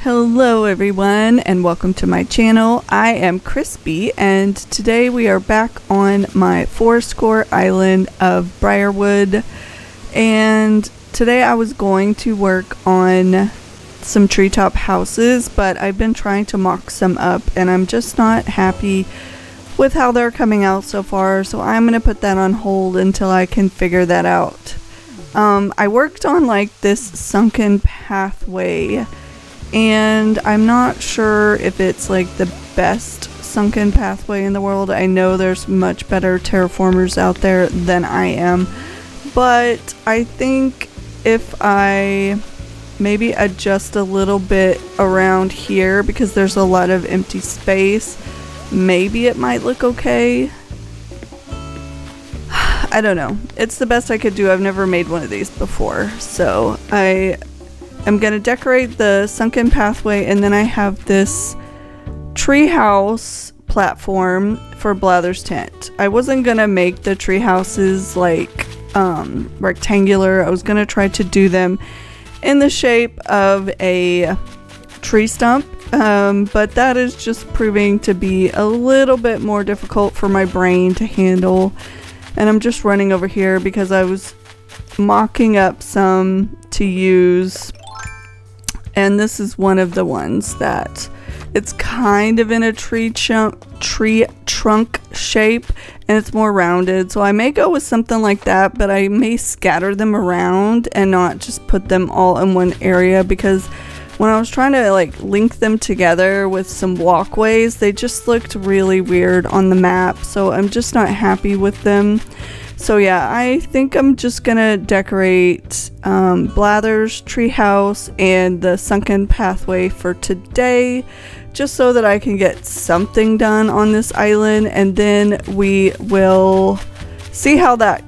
Hello everyone and welcome to my channel. I am Crispy and today we are back on my Fourscore island of Briarwood, and today I was going to work on some treetop houses, but I've been trying to mock some up and I'm just not happy with how they're coming out so far, so I'm going to put that on hold until I can figure that out. I worked on like this sunken pathway, and I'm not sure if it's like the best sunken pathway in the world. I know there's much better terraformers out there than I am, but I think if I maybe adjust a little bit around here, because there's a lot of empty space, maybe it might look okay. I don't know. It's the best I could do. I've never made one of these before, so I'm gonna decorate the sunken pathway, and then I have this treehouse platform for Blather's tent. I wasn't gonna make the tree houses like rectangular. I was gonna try to do them in the shape of a tree stump, but that is just proving to be a little bit more difficult for my brain to handle. And I'm just running over here because I was mocking up some to use. And this is one of the ones that it's kind of in a tree trunk shape, and it's more rounded. So I may go with something like that, but I may scatter them around and not just put them all in one area, because when I was trying to like link them together with some walkways, they just looked really weird on the map. So I'm just not happy with them. So yeah, I think I'm just gonna decorate Blather's treehouse and the sunken pathway for today, just so that I can get something done on this island, and then we will see how that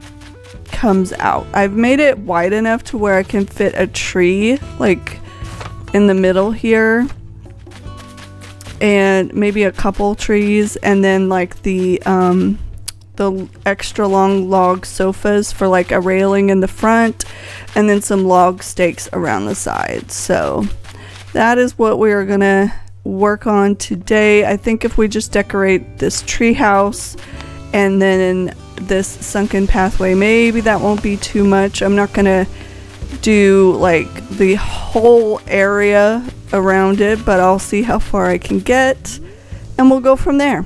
comes out. I've made it wide enough to where I can fit a tree like in the middle here, and maybe a couple trees, and then like the extra long log sofas for like a railing in the front, and then some log stakes around the sides. So that is what we are gonna work on today. I think if we just decorate this tree house and then this sunken pathway, maybe that won't be too much. I'm not gonna do like the whole area around it, but I'll see how far I can get and we'll go from there.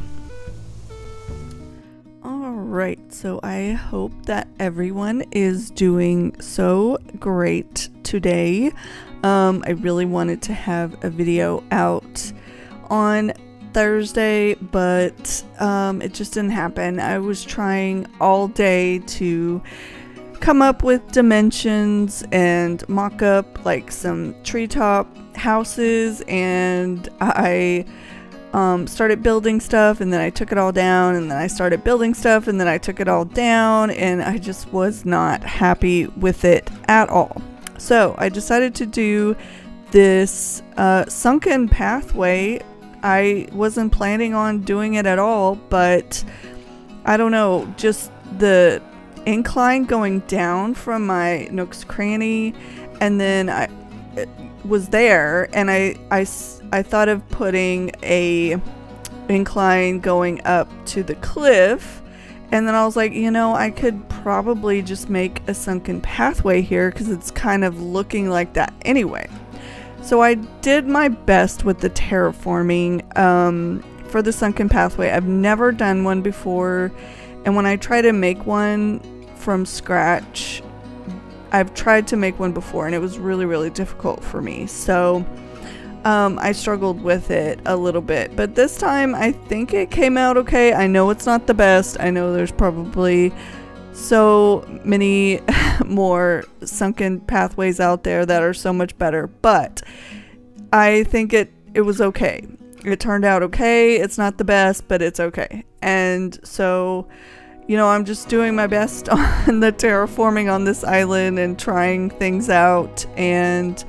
Alright, so I hope that everyone is doing so great today. I really wanted to have a video out on Thursday, but it just didn't happen. I was trying all day to come up with dimensions and mock up like some treetop houses, and I started building stuff, and then I took it all down, and then I started building stuff, and then I took it all down, and I just was not happy with it at all. So I decided to do this sunken pathway. I wasn't planning on doing it at all, but I don't know, just the incline going down from my Nook's Cranny, and then I was there, and I thought of putting a incline going up to the cliff, and then I was like, you know, I could probably just make a sunken pathway here because it's kind of looking like that anyway. So I did my best with the terraforming for the sunken pathway. I've never done one before, and when I try to make one from scratch, I've tried to make one before and it was really, really difficult for me. So I struggled with it a little bit, but this time I think it came out okay. I know it's not the best. I know there's probably so many more sunken pathways out there that are so much better, but I think it was okay. It turned out okay. It's not the best, but it's okay. And so, you know, I'm just doing my best on the terraforming on this island and trying things out. And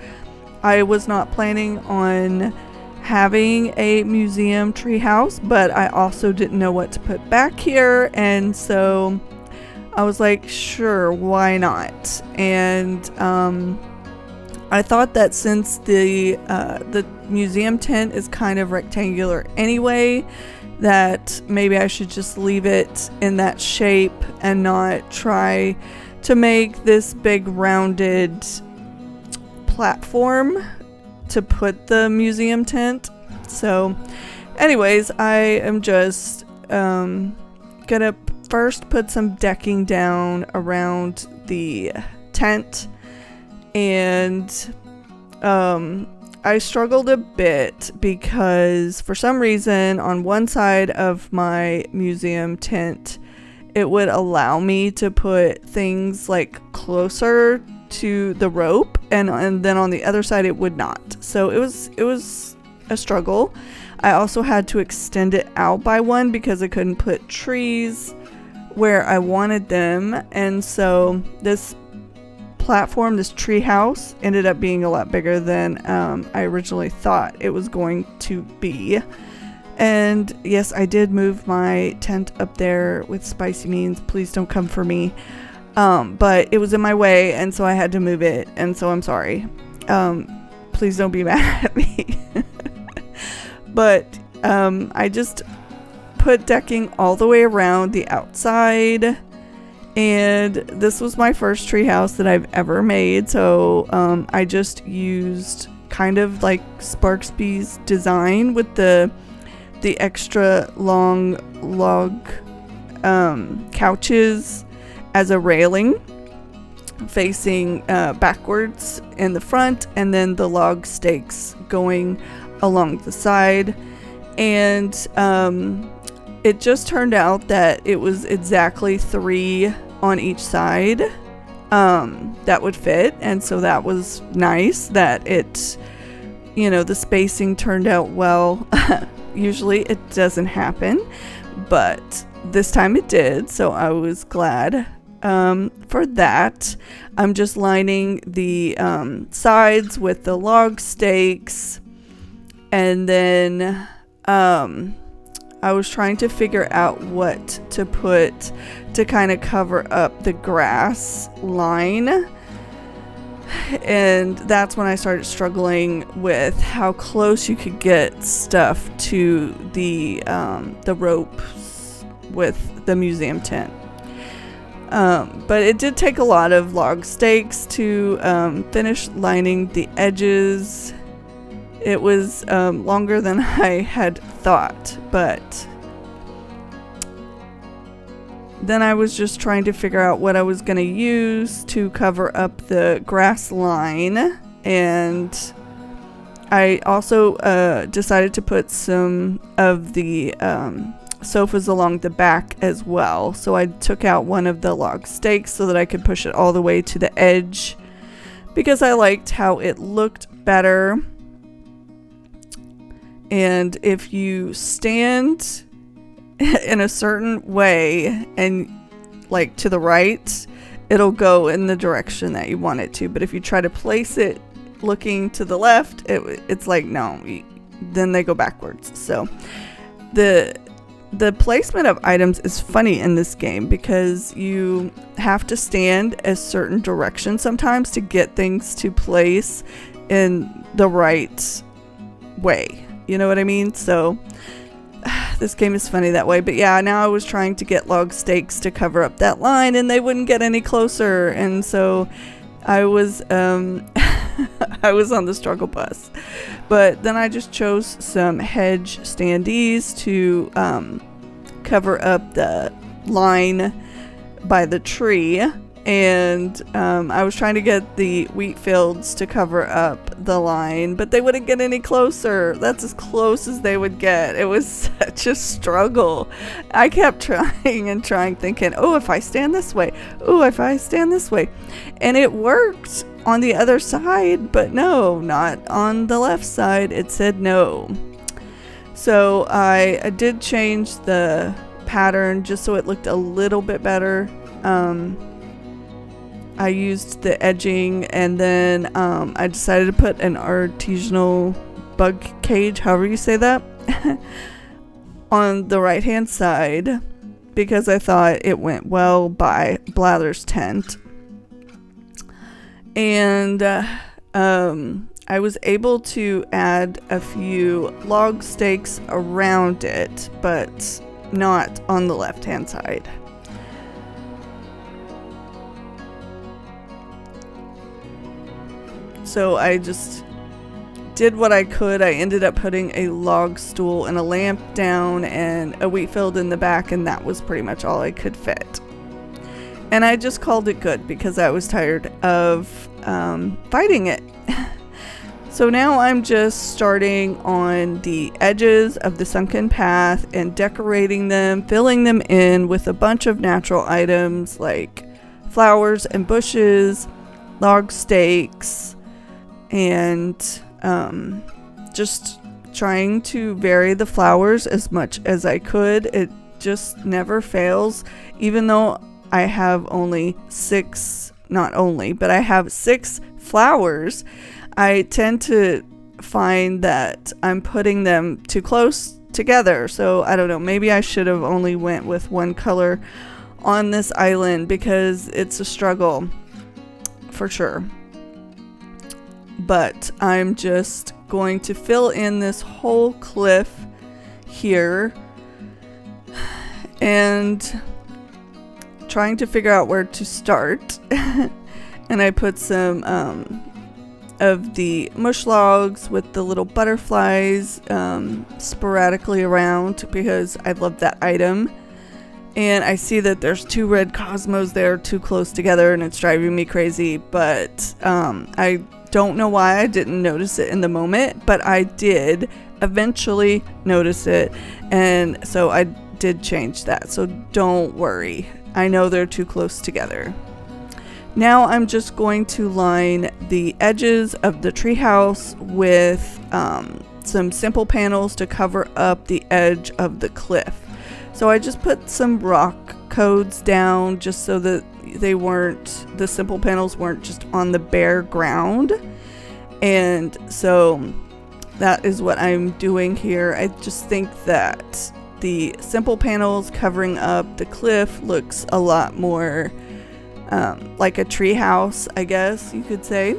I was not planning on having a museum treehouse, but I also didn't know what to put back here, and so I was like, sure, why not? And I thought that since the museum tent is kind of rectangular anyway, that maybe I should just leave it in that shape and not try to make this big rounded platform to put the museum tent. So anyways, I am just gonna first put some decking down around the tent, and I struggled a bit because for some reason on one side of my museum tent it would allow me to put things like closer to the rope, and then on the other side it would not. So it was a struggle. I also had to extend it out by one because I couldn't put trees where I wanted them, and so this platform, this treehouse, ended up being a lot bigger than I originally thought it was going to be. And yes, I did move my tent up there with spicy means. Please don't come for me. But it was in my way, and so I had to move it, and so I'm sorry. Please don't be mad at me. But I just put decking all the way around the outside, and this was my first treehouse that I've ever made, so I just used kind of like Sparksby's design with the extra long log couches as a railing facing backwards in the front, and then the log stakes going along the side. And it just turned out that it was exactly 3 on each side that would fit, and so that was nice that it, you know, the spacing turned out well. Usually it doesn't happen, but this time it did, so I was glad for that. I'm just lining the sides with the log stakes, and then I was trying to figure out what to put to kind of cover up the grass line. And that's when I started struggling with how close you could get stuff to the ropes with the museum tent. But it did take a lot of log stakes to finish lining the edges. It was longer than I had thought, but then I was just trying to figure out what I was going to use to cover up the grass line, and I also decided to put some of the sofas along the back as well. So I took out one of the log stakes so that I could push it all the way to the edge because I liked how it looked better. And if you stand in a certain way and like to the right, it'll go in the direction that you want it to. But if you try to place it looking to the left, it's like, no, then they go backwards. So the placement of items is funny in this game because you have to stand a certain direction sometimes to get things to place in the right way. You know what I mean? So this game is funny that way. But yeah, now I was trying to get log stakes to cover up that line, and they wouldn't get any closer. And so I was I was on the struggle bus. But then I just chose some hedge standees to cover up the line by the tree. And I was trying to get the wheat fields to cover up the line, but they wouldn't get any closer. That's as close as they would get. It was such a struggle. I kept trying and trying, thinking, oh, if I stand this way, oh, if I stand this way. And it worked on the other side, but no, not on the left side. It said no. So I did change the pattern just so it looked a little bit better. I used the edging, and then I decided to put an artisanal bug cage, however you say that, on the right hand side because I thought it went well by Blather's tent. And I was able to add a few log stakes around it, but not on the left-hand side. So I just did what I could. I ended up putting a log stool and a lamp down and a wheat field in the back, and that was pretty much all I could fit. And I just called it good because I was tired of fighting it. So now I'm just starting on the edges of the sunken path and decorating them, filling them in with a bunch of natural items like flowers and bushes, log stakes, and just trying to vary the flowers as much as I could. It just never fails, even though I have only I have 6 flowers. I tend to find that I'm putting them too close together. So I don't know, maybe I should have only went with one color on this island because it's a struggle for sure. But I'm just going to fill in this whole cliff here and trying to figure out where to start. And I put some of the mush logs with the little butterflies sporadically around because I love that item. And I see that there's 2 red cosmos there too close together and it's driving me crazy, but I don't know why I didn't notice it in the moment, but I did eventually notice it, and so I did change that, so don't worry. I know they're too close together. Now I'm just going to line the edges of the treehouse with some simple panels to cover up the edge of the cliff. So I just put some rock codes down just so that the simple panels weren't just on the bare ground. And so that is what I'm doing here. I just think that the simple panels covering up the cliff looks a lot more like a tree house, I guess you could say.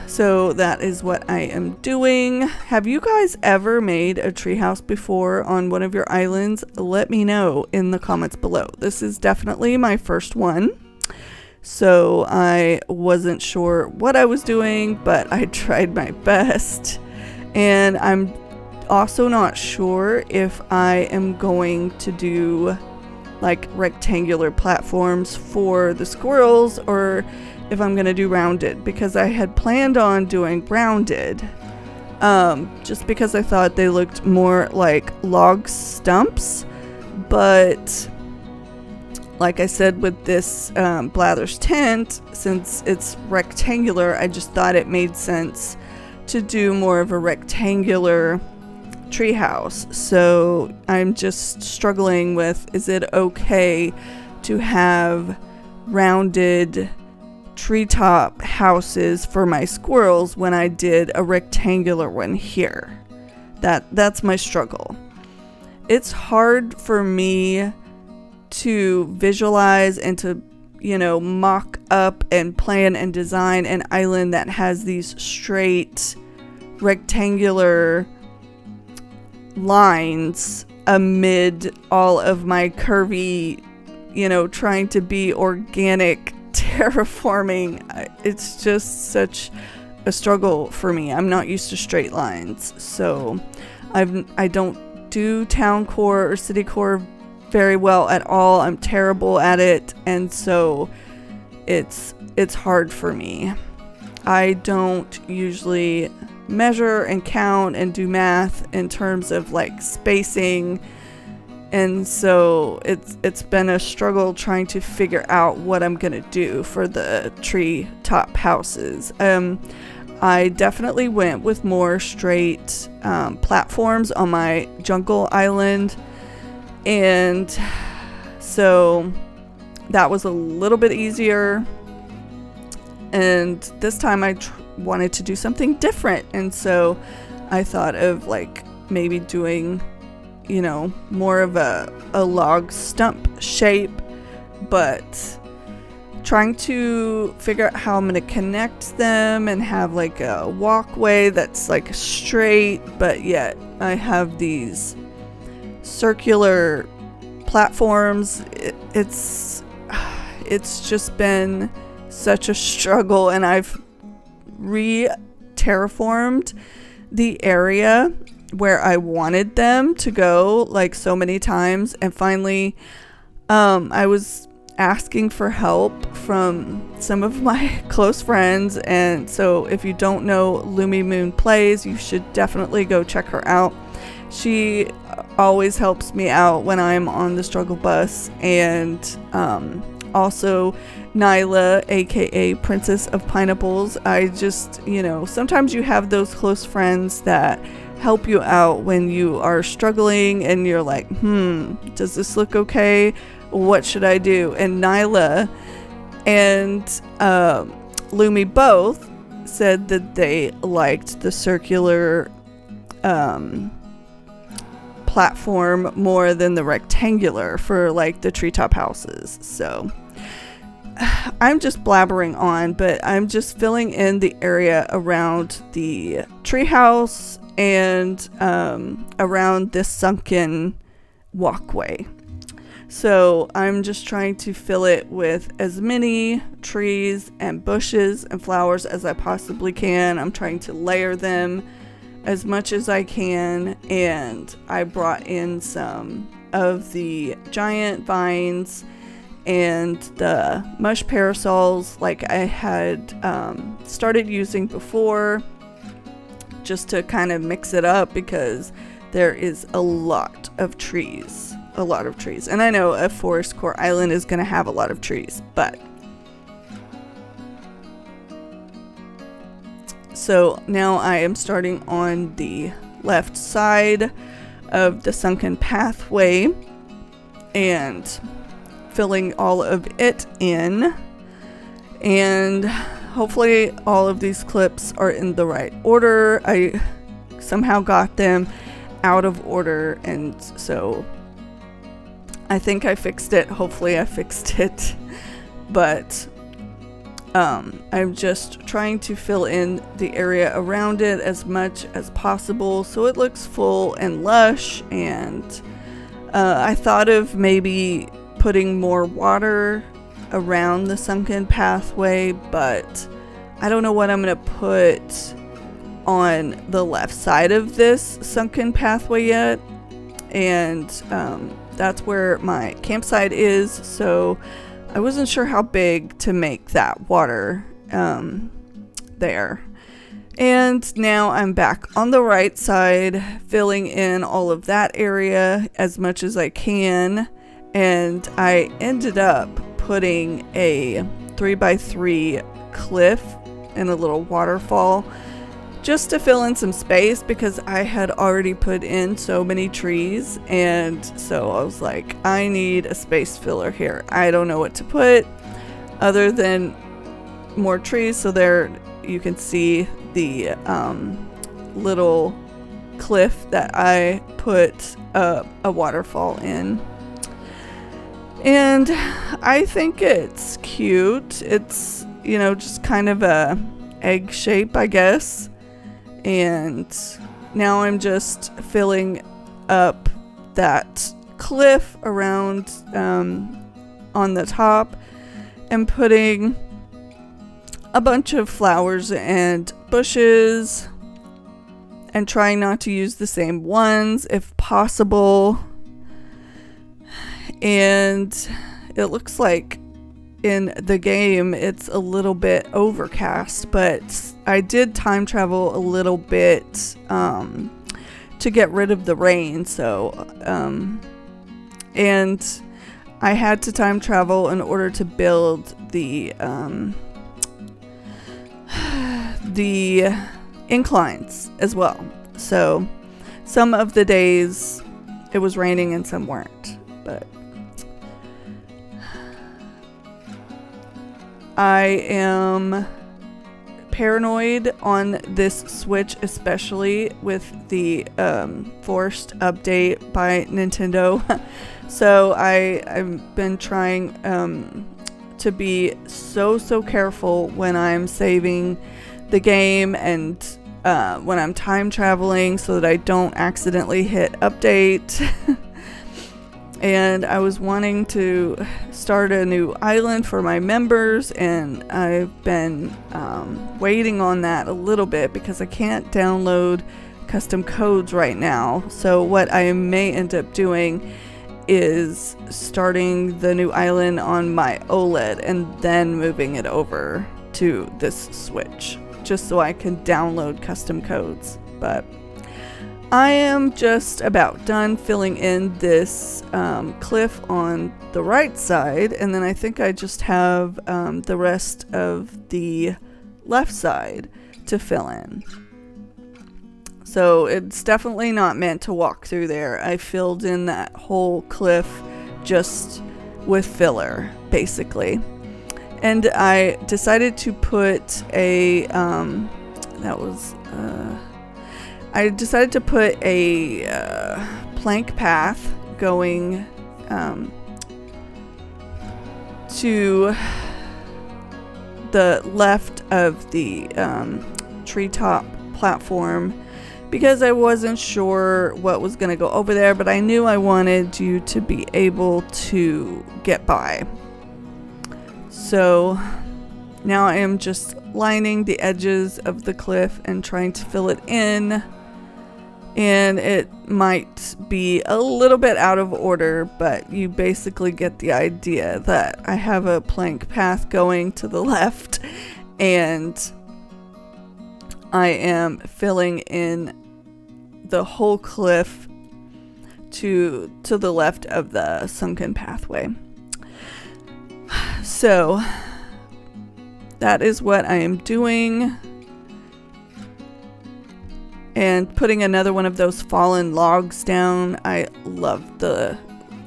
So that is what I am doing. Have you guys ever made a treehouse before on one of your islands? Let me know in the comments below. This is definitely my first one. So I wasn't sure what I was doing, but I tried my best. And I'm also not sure if I am going to do like rectangular platforms for the squirrels or if I'm gonna do rounded, because I had planned on doing rounded just because I thought they looked more like log stumps. But like I said with this Blathers tent, since it's rectangular, I just thought it made sense to do more of a rectangular treehouse. So I'm just struggling with, is it okay to have rounded treetop houses for my squirrels when I did a rectangular one here? That's my struggle. It's hard for me to visualize and to, mock up and plan and design an island that has these straight rectangular lines amid all of my curvy, trying to be organic terraforming. It's just such a struggle for me. I'm not used to straight lines, so I don't do town core or city core very well at all. I'm terrible at it, and so it's hard for me. I don't usually measure and count and do math in terms of like spacing, and so it's been a struggle trying to figure out what I'm gonna do for the treetop houses. I definitely went with more straight platforms on my jungle island, and so that was a little bit easier. And this time I wanted to do something different, and so I thought of like maybe doing, more of a log stump shape, but trying to figure out how I'm going to connect them and have like a walkway that's like straight, but yet I have these circular platforms. It's just been such a struggle, and I've terraformed the area where I wanted them to go like so many times, and finally I was asking for help from some of my close friends. And so if you don't know Lumi Moon Plays, you should definitely go check her out. She always helps me out when I'm on the struggle bus. And also Nyla, aka Princess of Pineapples. I just, sometimes you have those close friends that help you out when you are struggling and you're like, does this look okay? What should I do? And Nyla and Lumi both said that they liked the circular platform more than the rectangular for like the treetop houses. So I'm just blabbering on, but I'm just filling in the area around the treehouse and around this sunken walkway. So I'm just trying to fill it with as many trees and bushes and flowers as I possibly can. I'm trying to layer them as much as I can, and I brought in some of the giant vines and the mush parasols like I had started using before, just to kind of mix it up, because there is a lot of trees. And I know a forest core island is going to have a lot of trees, but so now I am starting on the left side of the sunken pathway and filling all of it in, and hopefully all of these clips are in the right order. I somehow got them out of order, and so I think I fixed it. Hopefully I fixed it. But I'm just trying to fill in the area around it as much as possible so it looks full and lush. And I thought of maybe putting more water around the sunken pathway, but I don't know what I'm going to put on the left side of this sunken pathway yet. And that's where my campsite is, so I wasn't sure how big to make that water there. And now I'm back on the right side, filling in all of that area as much as I can, and I ended up putting a 3x3 cliff and a little waterfall just to fill in some space, because I had already put in so many trees, and so I was like, I need a space filler here. I don't know what to put other than more trees. So there you can see the little cliff that I put a waterfall in, and I think it's cute. It's, just kind of a egg shape, I guess. And now I'm just filling up that cliff around on the top and putting a bunch of flowers and bushes, and trying not to use the same ones if possible. And it looks like in the game it's a little bit overcast, but I did time travel a little bit to get rid of the rain. So and I had to time travel in order to build the inclines as well. So some of the days it was raining and some weren't, but I am paranoid on this Switch, especially with the forced update by Nintendo. So I've been trying to be so careful when I'm saving the game and when I'm time traveling so that I don't accidentally hit update. And I was wanting to start a new island for my members, and I've been waiting on that a little bit because I can't download custom codes right now. So what I may end up doing is starting the new island on my OLED and then moving it over to this Switch, just so I can download custom codes. But I am just about done filling in this cliff on the right side, and then I think I just have the rest of the left side to fill in. So it's definitely not meant to walk through there. I filled in that whole cliff just with filler, basically. And I decided to put a I decided to put a plank path going to the left of the treetop platform because I wasn't sure what was going to go over there, but I knew I wanted you to be able to get by. So now I am just lining the edges of the cliff and trying to fill it in. And it might be a little bit out of order, but you basically get the idea that I have a plank path going to the left, and I am filling in the whole cliff to the left of the sunken pathway. So that is what I am doing. And putting another one of those fallen logs down. I love the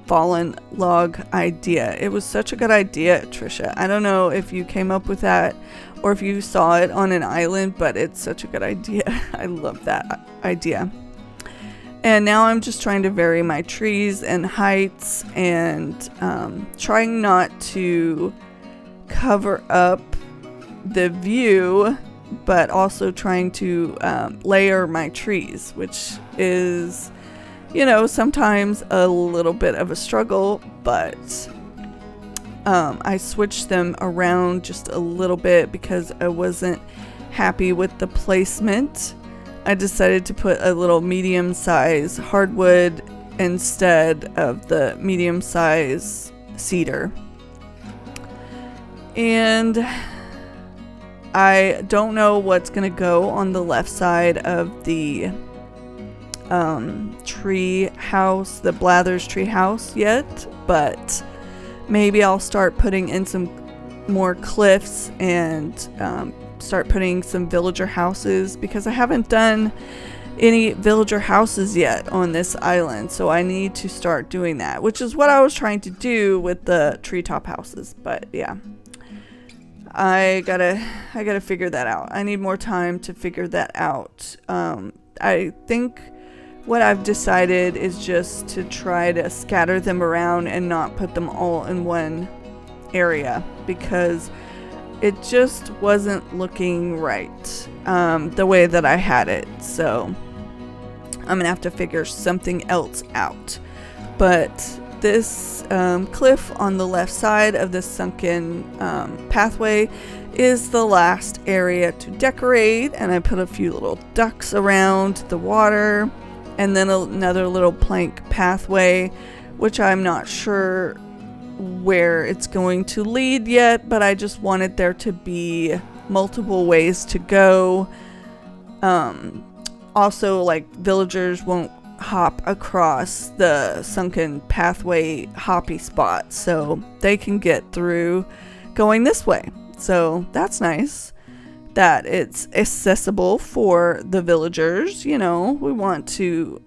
fallen log idea. It was such a good idea, Trisha. I don't know if you came up with that or if you saw it on an island, but it's such a good idea. I love that idea. And now I'm just trying to vary my trees and heights and trying not to cover up the view, but also trying to layer my trees, which is, you know, sometimes a little bit of a struggle, but I switched them around just a little bit because I wasn't happy with the placement. I decided to put a little medium-size hardwood instead of the medium-size cedar. And I don't know what's going to go on the left side of the tree house, the Blathers tree house yet, but maybe I'll start putting in some more cliffs and start putting some villager houses, because I haven't done any villager houses yet on this island, so I need to start doing that, which is what I was trying to do with the treetop houses. But yeah, I gotta figure that out. I need more time to figure that out. I think what I've decided is just to try to scatter them around and not put them all in one area, because it just wasn't looking right the way that I had it. So I'm gonna have to figure something else out. But this cliff on the left side of the sunken pathway is the last area to decorate, and I put a few little ducks around the water, and then another little plank pathway, which I'm not sure where it's going to lead yet, but I just wanted there to be multiple ways to go. Also, like, villagers won't hop across the sunken pathway hoppy spot, so they can get through going this way. So that's nice that it's accessible for the villagers. You know, we want to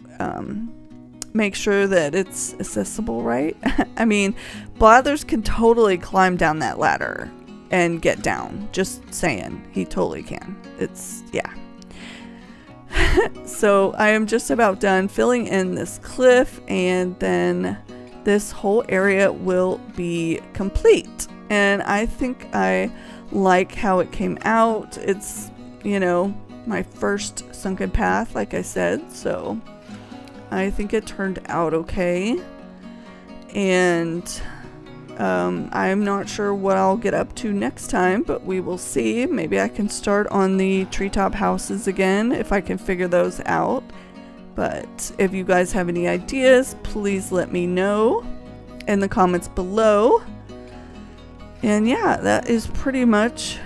make sure that it's accessible, right? I mean, Blathers can totally climb down that ladder and get down. Just saying, he totally can. It's, yeah. So I am just about done filling in this cliff, and then this whole area will be complete. and I think I like how it came out. It's, you know, my first sunken path, like I said, so I think it turned out okay. And I'm not sure what I'll get up to next time, but we will see. Maybe I can start on the treetop houses again if I can figure those out. But if you guys have any ideas, please let me know in the comments below. And yeah, that is pretty much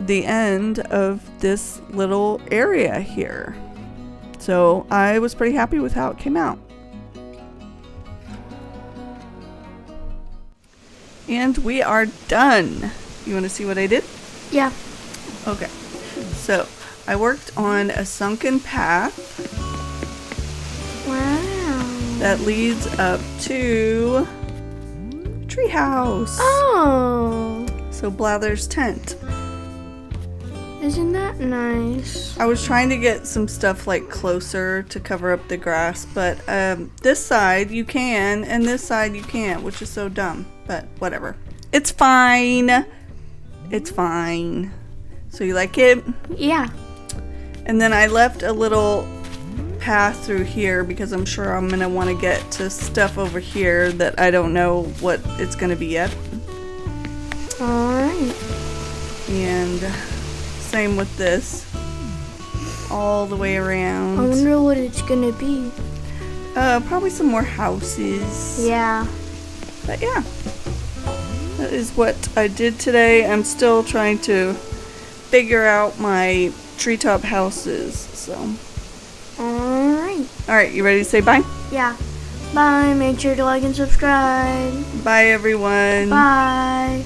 the end of this little area here. So I was pretty happy with how it came out. And we are done. You want to see what I did? Yeah. Okay. So I worked on a sunken path. Wow. That leads up to Treehouse. Oh. So Blather's tent. Isn't that nice? I was trying to get some stuff like closer to cover up the grass, but this side you can, and this side you can't, which is so dumb, but whatever. It's fine. It's fine. So you like it? Yeah. And then I left a little path through here because I'm sure I'm going to want to get to stuff over here that I don't know what it's going to be yet. Alright. And same with this. All the way around. I wonder what it's gonna be. Probably some more houses. Yeah. But yeah. That is what I did today. I'm still trying to figure out my treetop houses, so. Alright. Alright, you ready to say bye? Yeah. Bye. Make sure to like and subscribe. Bye, everyone. Bye.